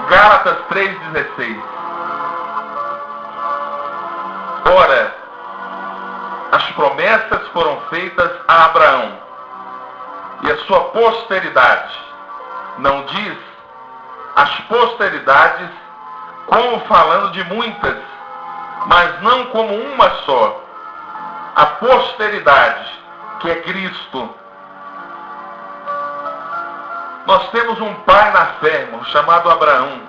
Gálatas 3,16. Ora, as promessas foram feitas a Abraão e a sua posteridade. Não diz as posteridades como falando de muitas, mas não como uma só. A posteridade, que é Cristo. Nós temos um pai na fé, irmão, chamado Abraão,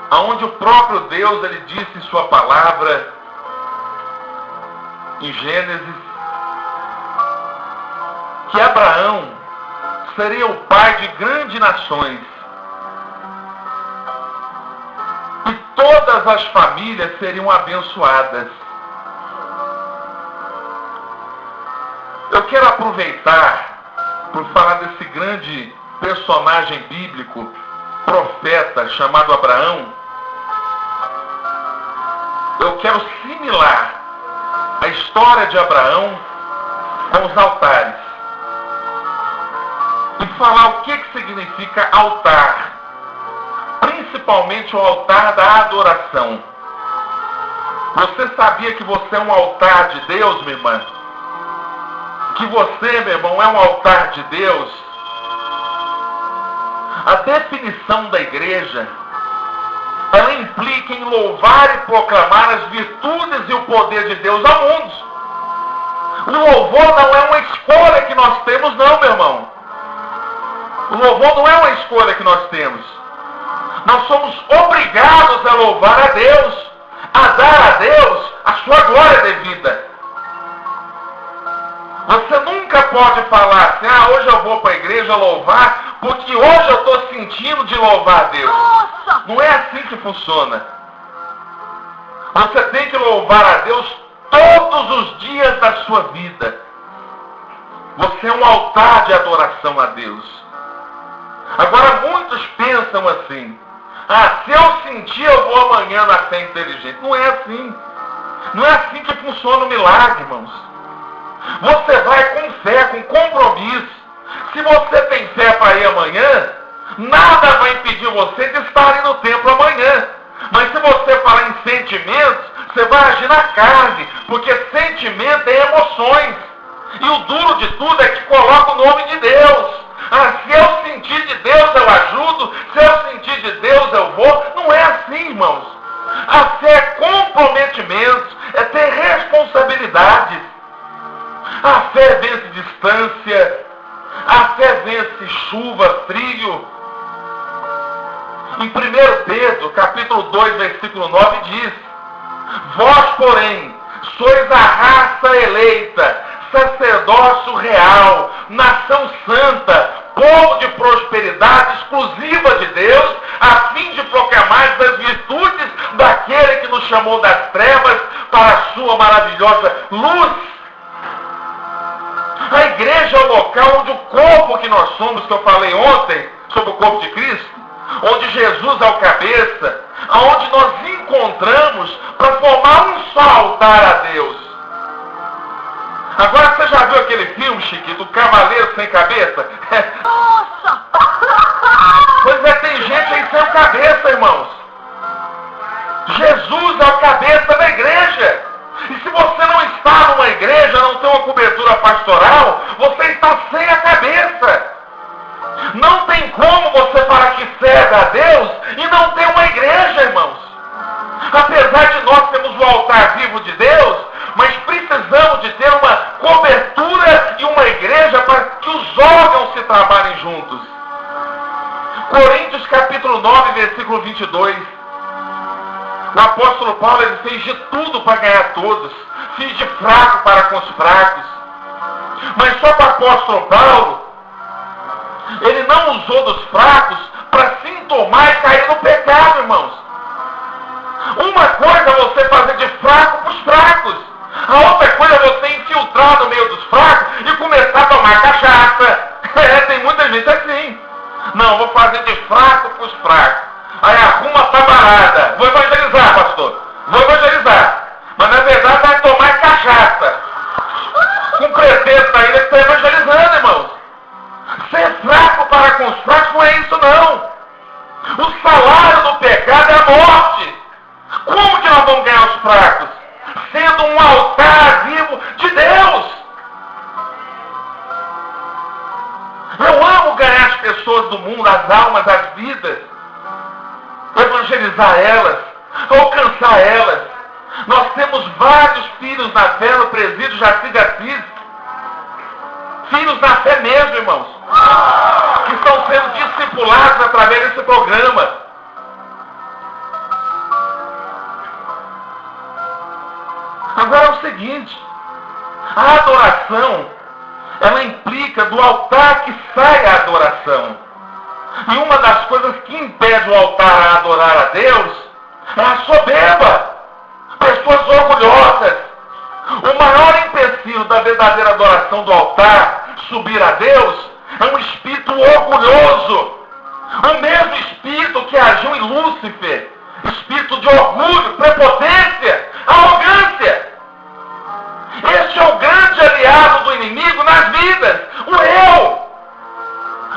aonde o próprio Deus, ele disse em sua palavra, em Gênesis, que Abraão seria o pai de grandes nações. E todas as famílias seriam abençoadas. Eu quero aproveitar por falar desse grande personagem bíblico, profeta, chamado Abraão. Eu quero similar a história de Abraão com os altares. E falar o que significa altar. Principalmente o altar da adoração. Você sabia que você é um altar de Deus, minha irmã? Que você, meu irmão, é um altar de Deus? A definição da igreja, ela implica em louvar e proclamar as virtudes e o poder de Deus ao mundo. O louvor não é uma escolha que nós temos, não, meu irmão. O louvor não é uma escolha que nós temos. Nós somos obrigados a louvar a Deus, a dar a Deus a sua glória devida. Você nunca pode falar assim, hoje eu vou para a igreja louvar, porque hoje eu estou sentindo de louvar a Deus. Nossa! Não é assim que funciona. Você tem que louvar a Deus todos os dias da sua vida. Você é um altar de adoração a Deus. Agora muitos pensam assim, se eu sentir eu vou amanhã na fé inteligente. Não é assim. Não é assim que funciona o milagre, irmãos. Você vai com fé, com compromisso. Se você tem fé para ir amanhã, nada vai impedir você de estar aí no templo amanhã. Mas se você falar em sentimentos, você vai agir na carne, porque sentimento é emoções. E o duro de tudo é que coloca o nome de Deus. Se eu sentir de Deus, eu ajudo. Se eu sentir de Deus, eu vou. Não é assim, irmãos. A fé é comprometimento, é ter responsabilidades. A fé vence distância. A fé vence chuva, frio. Em 1 Pedro, capítulo 2, versículo 9, diz: vós, porém, sois a raça eleita, sacerdócio real, nação santa, povo de prosperidade exclusiva de Deus, a fim de proclamar as virtudes daquele que nos chamou das trevas para a sua maravilhosa luz. A igreja é o local onde o corpo que nós somos, que eu falei ontem, sobre o corpo de Cristo, onde Jesus é o cabeça, aonde nós encontramos para formar um só altar a Deus. Agora você já viu aquele filme, Chiquito, do Cavaleiro Sem Cabeça? Nossa! Pois é, tem gente aí sem cabeça, irmãos. Jesus é o cabeça da igreja. E se você não está numa igreja, não tem uma cobertura pastoral, você está sem a cabeça. Não tem como você falar que serve a Deus e não ter uma igreja, irmãos. Apesar de nós termos o altar vivo de Deus, mas precisamos de ter uma cobertura e uma igreja para que os órgãos se trabalhem juntos. Coríntios capítulo 9, versículo 22. O apóstolo Paulo, ele fez de tudo para ganhar todos. Fez de fraco para com os fracos. Mas só que o apóstolo Paulo, ele não usou dos fracos para se entomar e cair no pecado, irmãos. Uma coisa é você fazer de fraco para os fracos. A outra coisa é você infiltrar no meio dos fracos e começar a tomar cachaça. Tem muita gente assim. Não, vou fazer de fraco para os fracos. Aí arruma a tabarada. Vou evangelizar, pastor. Vou evangelizar. Mas na verdade vai tomar cachaça. Com pretexto ainda que está evangelizando, irmãos. Ser fraco para com os fracos não é isso O salário do pecado é a morte. Como que nós vamos ganhar os fracos? Sendo um altar vivo de Deus. Eu amo ganhar as pessoas do mundo, as almas, as vidas, evangelizar elas, alcançar elas. Nós temos vários filhos na fé no presídio Jaci de Assis. Filhos na fé mesmo, irmãos, que estão sendo discipulados através desse programa. Agora é o seguinte, a adoração, ela implica do altar que sai a adoração. E uma das coisas que impede o altar a adorar a Deus é a soberba. Pessoas orgulhosas. O maior empecilho da verdadeira adoração do altar subir a Deus é um espírito orgulhoso. O mesmo espírito que agiu em Lúcifer. Espírito de orgulho, prepotência, arrogância. Este é o grande aliado do inimigo nas vidas. O eu.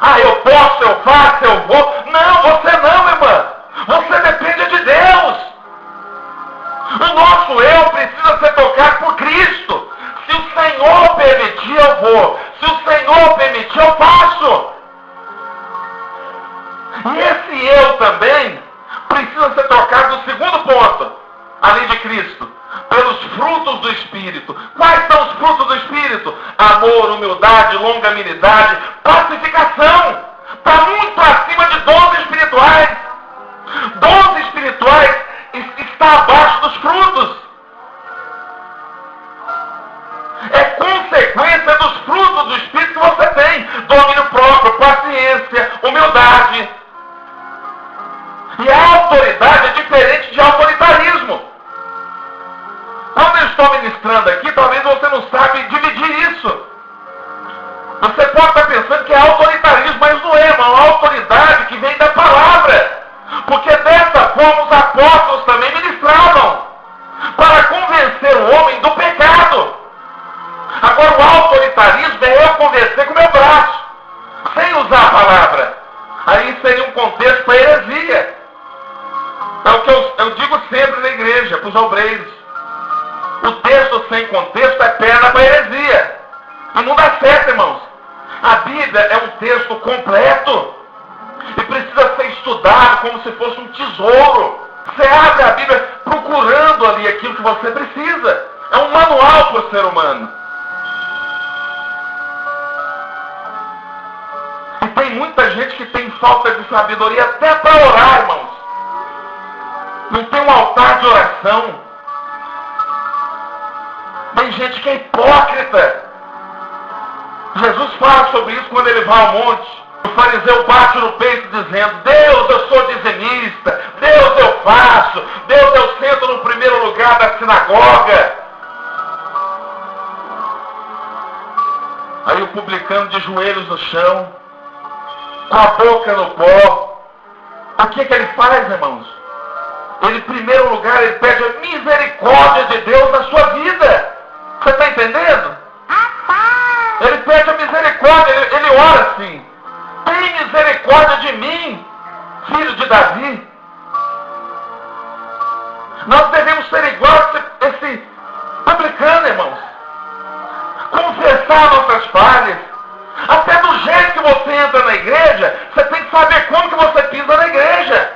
Ah, eu posso, eu faço, eu vou. Não, você não, irmã. Você depende de Deus. O nosso eu precisa ser tocado por Cristo. Se o Senhor permitir, eu vou. Se o Senhor permitir, eu faço. E esse eu também precisa ser tocado no segundo ponto, além de Cristo, pelos frutos do Espírito. Quais são os frutos do Espírito? Amor, humildade, longanimidade, pacificação. Está muito acima de dons espirituais. Dons espirituais está abaixo dos frutos. É consequência dos frutos do Espírito que você tem. Domínio próprio, paciência, humildade. E a autoridade é diferente de autoritarismo. Quando eu estou ministrando aqui, talvez você não sabe dividir isso. Você pode estar pensando que é autoritarismo, mas não é, irmão. É uma autoridade que vem da palavra. Porque dessa forma os apóstolos também ministravam para convencer o homem do pecado. Agora o autoritarismo é eu convencer com o meu braço, sem usar a palavra. Aí seria um contexto para heresia. É o que eu digo sempre na igreja, para os obreiros. O texto sem contexto é perna para heresia. E não dá certo, irmãos. A Bíblia é um texto completo. E precisa ser estudado como se fosse um tesouro. Você abre a Bíblia procurando ali aquilo que você precisa. É um manual para o ser humano. E tem muita gente que tem falta de sabedoria até para orar, irmãos. Não tem um altar de oração. Tem gente que é hipócrita. Jesus fala sobre isso quando ele vai ao monte. O fariseu bate no peito dizendo: Deus, eu sou dizimista. Deus, eu faço. Deus, eu sento no primeiro lugar da sinagoga. Aí o publicano de joelhos no chão, com a boca no pó. O que ele faz, irmãos? Ele, em primeiro lugar, ele pede a misericórdia de Deus na sua vida. Você está entendendo? Ele pede a misericórdia, ele ora assim: tem misericórdia de mim, filho de Davi. Nós devemos ser igual a esse publicano, irmãos. Confessar nossas falhas. Até do jeito que você entra na igreja, você tem que saber como que você pisa na igreja.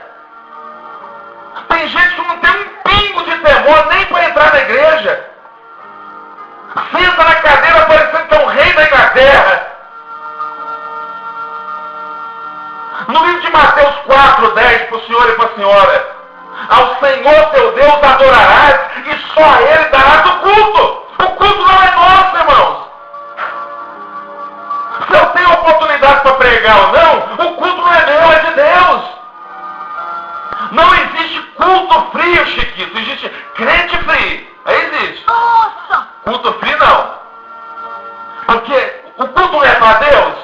Tem gente que não tem um pingo de temor nem para entrar na igreja. Senta na cadeira parecendo que é o rei da Inglaterra. No livro de Mateus 4:10, para o senhor e para a senhora: ao Senhor teu Deus adorarás e só a Ele darás o culto. O culto não é nosso, irmãos. Se eu tenho oportunidade para pregar ou não, o culto não é meu, é de Deus. Não existe culto frio, Chiquito. Existe crente frio. Aí existe. Nossa! Culto frio não. Porque o culto não é para Deus.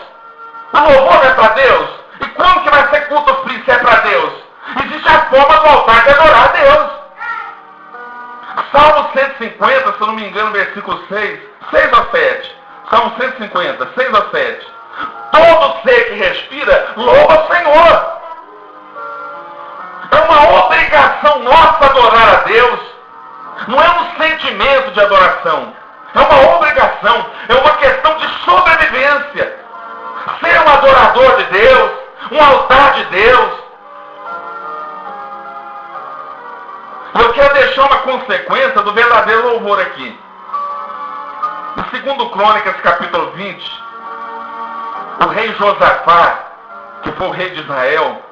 O louvor não é para Deus. E como que vai ser culto frio se é para Deus? Existe a forma do altar de adorar a Deus. Salmo 150, se eu não me engano, versículo 6 ou 7. Salmo 150, 6 ou 7. Todo ser que respira, louva o Senhor. sentimento de adoração. É uma obrigação. É uma questão de sobrevivência. Ser um adorador de Deus. Um altar de Deus. Eu quero deixar uma consequência do verdadeiro louvor aqui. Em 2 Crônicas, capítulo 20, o rei Josafá, que foi o rei de Israel,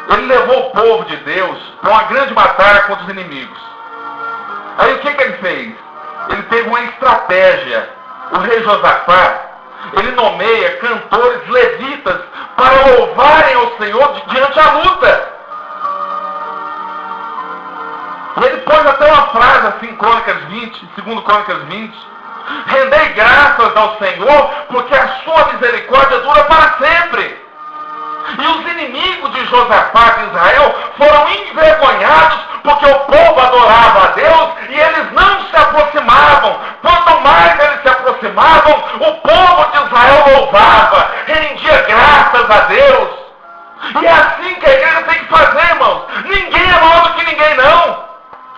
ele levou o povo de Deus para uma grande batalha contra os inimigos. Aí o que ele fez? Ele teve uma estratégia. O rei Josafá, ele nomeia cantores levitas para louvarem ao Senhor diante da luta. E ele pôs até uma frase assim em Crônicas 20, 2 Crônicas 20. Rendei graças ao Senhor, porque a sua misericórdia dura para sempre. E os inimigos de Josafá de Israel foram envergonhados, porque o povo adorava a Deus e eles não se aproximavam. Quanto mais eles se aproximavam, o povo de Israel louvava, rendia graças a Deus. E é assim que a igreja tem que fazer, irmãos. Ninguém é maior do que ninguém, não.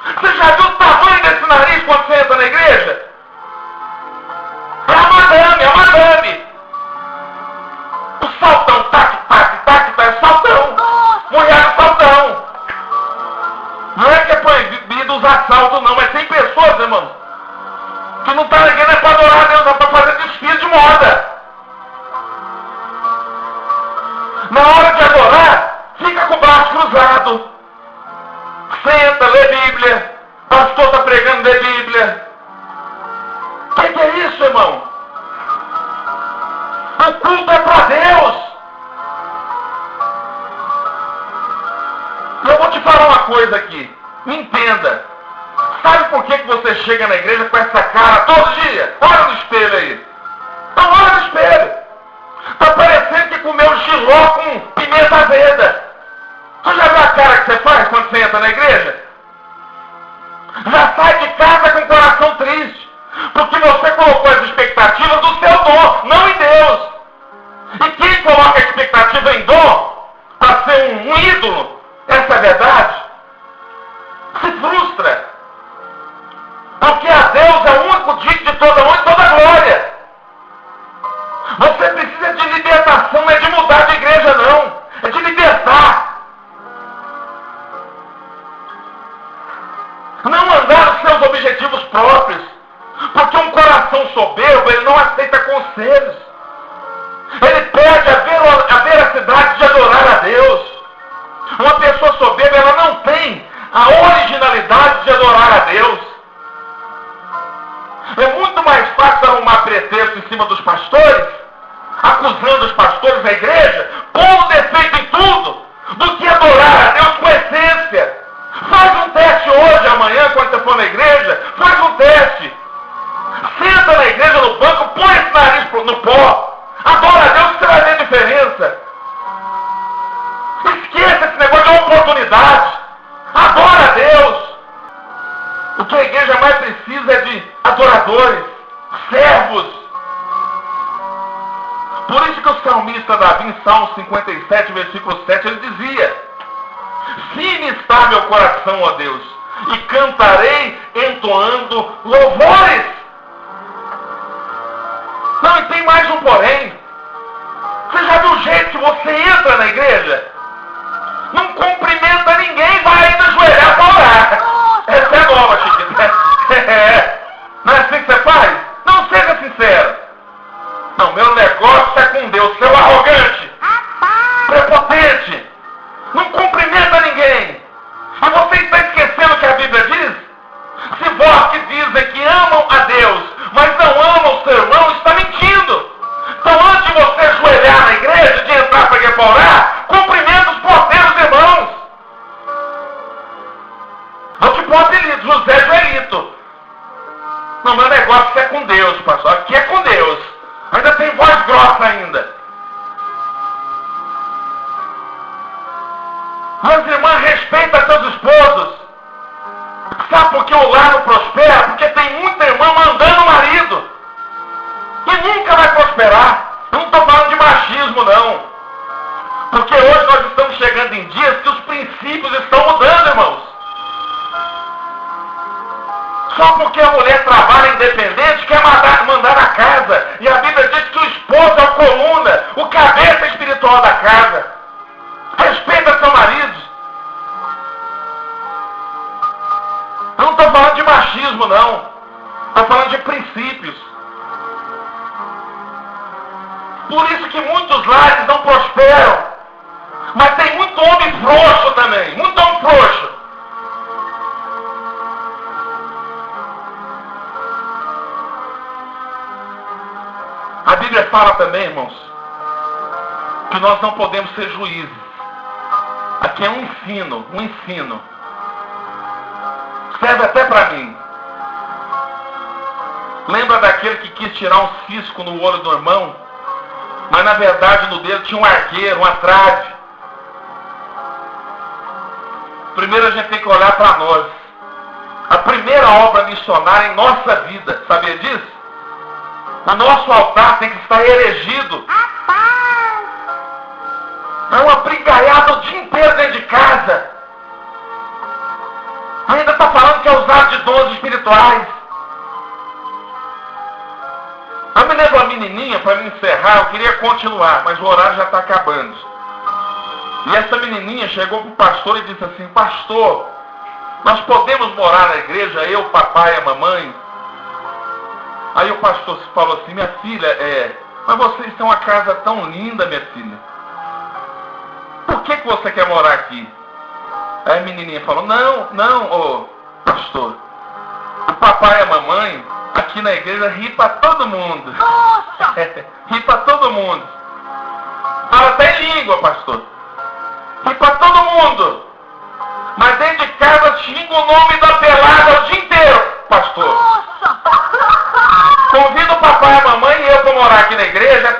Você já viu o tamanho desse nariz quando você entra na igreja? É a madame. O saltão, tac, é saltão. Mulher é saltão. Não é que é proibido usar salto, não, mas tem pessoas, irmãos, que não está na igreja para adorar a Deus, é para fazer desfile de moda. Na hora de adorar, fica com o braço cruzado. Senta, lê Bíblia. O pastor está pregando, lê Bíblia. O que é isso, irmão? O culto é para Deus. Eu vou te falar uma coisa aqui. Me entenda. Sabe por que você chega na igreja com essa cara todo dia? Olha no espelho aí. Então olha no espelho. Está parecendo que comeu giló com pimenta azeda. Você já viu a cara que você faz quando você entra na igreja? Já sai de casa com o coração triste. Porque você colocou as expectativas do seu dom, não em Deus. E quem coloca a expectativa em dom, para ser um ídolo, essa é a verdade, se frustra. Porque a Deus é o único digno de toda honra e toda glória. Você precisa de libertação, não é de mudar de igreja, não. É de libertar. Não andar nos seus objetivos próprios. Porque um coração soberbo, ele não aceita conselhos. Ele perde a veracidade de adorar a Deus. Uma pessoa soberba, ela não tem a originalidade de adorar a Deus. É muito mais fácil arrumar pretexto em cima dos pastores, acusando os pastores da igreja, pondo defeito em tudo, do que adorar a Deus com essência. Faz um teste hoje, amanhã, quando você for na igreja, faz um teste. Senta na igreja no banco, põe esse nariz no pó. Adora a Deus que você vai ver a diferença. Esqueça esse negócio de oportunidade. Adora a Deus. O que a igreja mais precisa é de adoradores, servos. Por isso que o salmista Davi, em Salmo 57, versículo 7, ele dizia: firme está meu coração, ó Deus, e cantarei entoando louvores. Não, e tem mais um porém. Você já viu o jeito que você entra na igreja? Não cumprimenta ninguém, vai ainda ajoelhar para orar. Essa é nova, Chiquinho. Não é assim que você faz? Não seja sincero. Não, meu negócio é com Deus, seu arrogante, prepotente. Não cumprimenta ninguém. E você está esquecendo o que a Bíblia diz? Se vós que dizem que amam a Deus, mas não amam o seu irmão, está mentindo. Então, antes de você ajoelhar na igreja, de entrar para para orar, cumprimenta os porteiros, irmãos. Eu te pôr apelido, José Joelito. Não, meu negócio é com Deus, pastor. Aqui é com Deus. Ainda tem voz grossa ainda. Meus irmãos, respeita seus esposos. Sabe por que o lar não prospera? Porque tem muita irmã mandando o marido. E nunca vai prosperar. Eu não estou falando de machismo, não. Porque hoje nós estamos chegando em dias que os princípios estão mudando, irmãos. Só porque a mulher trabalha independente, quer mandar na casa. E a Bíblia diz que o esposo é a coluna, o cabeça espiritual da casa. Respeita seu marido. Eu não estou falando de machismo, não. Estou falando de princípios. Por isso que muitos lares não prosperam. Mas tem muito homem frouxo também. Muito homem frouxo. A Bíblia fala também, irmãos, que nós não podemos ser juízes. Aqui é um ensino. Serve até para mim. Lembra daquele que quis tirar um cisco no olho do irmão, mas na verdade no dele tinha um arqueiro, uma trave. Primeiro a gente tem que olhar para nós. A primeira obra missionária em nossa vida, sabia disso? O nosso altar tem que estar erigido. Não é uma brigaiada o dia inteiro dentro de casa. Ainda está falando que é usado de dons espirituais. Eu me lembro uma menininha, para me encerrar, eu queria continuar, mas o horário já está acabando. E essa menininha chegou para o pastor e disse assim: pastor, nós podemos morar na igreja, eu, o papai e a mamãe? Aí o pastor falou assim: minha filha, mas vocês têm uma casa tão linda, minha filha. Por que você quer morar aqui? Aí a menininha falou: não, ô pastor, o papai e a mamãe aqui na igreja ri para todo mundo. Nossa! Ri para todo mundo. Fala até em língua, pastor. Ri para todo mundo. Mas dentro de casa xinga o nome da pelada o dia inteiro, pastor. Nossa! Convido o papai e a mamãe e eu para morar aqui na igreja.